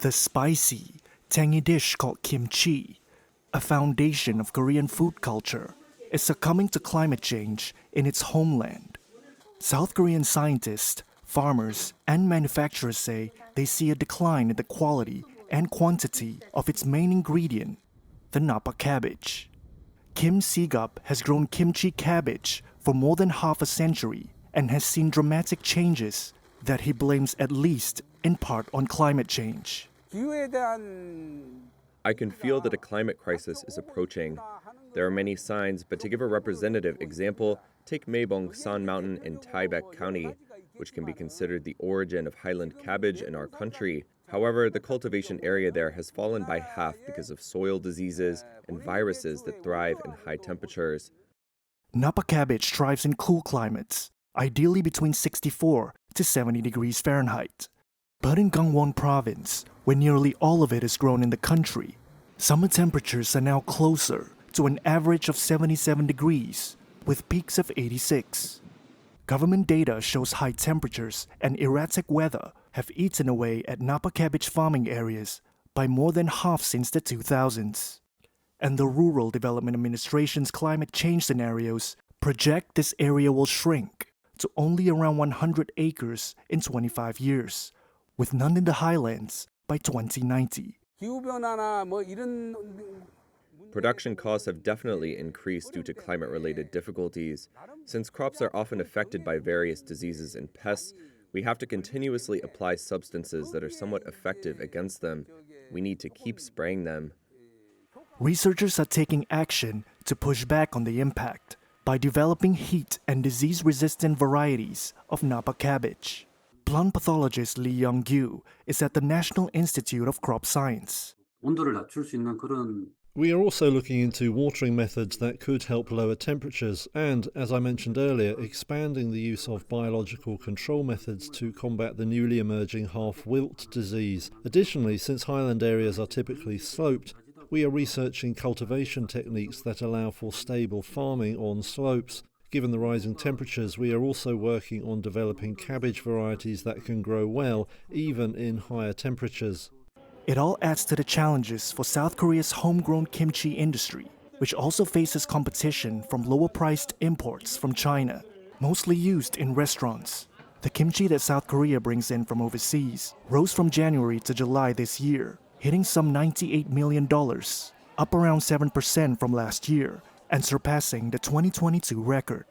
The spicy, tangy dish called kimchi, a foundation of Korean food culture, is succumbing to climate change in its homeland. South Korean scientists, farmers, and manufacturers say they see a decline in the quality and quantity of its main ingredient, the napa cabbage. Kim Sigap has grown kimchi cabbage for more than half a century and has seen dramatic changes that he blames at least in part on climate change. I can feel that a climate crisis is approaching. There are many signs, but to give a representative example, take Maebong San Mountain in Taebaek County, which can be considered the origin of highland cabbage in our country. However, the cultivation area there has fallen by half because of soil diseases and viruses that thrive in high temperatures. Napa cabbage thrives in cool climates, ideally between 64 to 70 degrees Fahrenheit. But in Gangwon province, where nearly all of it is grown in the country, summer temperatures are now closer to an average of 77 degrees, with peaks of 86. Government data shows high temperatures and erratic weather have eaten away at Napa cabbage farming areas by more than half since the 2000s. And the Rural Development Administration's climate change scenarios project this area will shrink to only around 100 acres in 25 years, with none in the highlands by 2090. Production costs have definitely increased due to climate-related difficulties. Since crops are often affected by various diseases and pests, we have to continuously apply substances that are somewhat effective against them. We need to keep spraying them. Researchers are taking action to push back on the impact by developing heat and disease-resistant varieties of napa cabbage. Plant pathologist Lee Young-gyu is at the National Institute of Crop Science. We are also looking into watering methods that could help lower temperatures and, as I mentioned earlier, expanding the use of biological control methods to combat the newly emerging half-wilt disease. Additionally, since highland areas are typically sloped, we are researching cultivation techniques that allow for stable farming on slopes. Given the rising temperatures, we are also working on developing cabbage varieties that can grow well, even in higher temperatures. It all adds to the challenges for South Korea's homegrown kimchi industry, which also faces competition from lower-priced imports from China, mostly used in restaurants. The kimchi that South Korea brings in from overseas rose from January to July this year, hitting some $98 million, up around 7% from last year, and surpassing the 2022 record.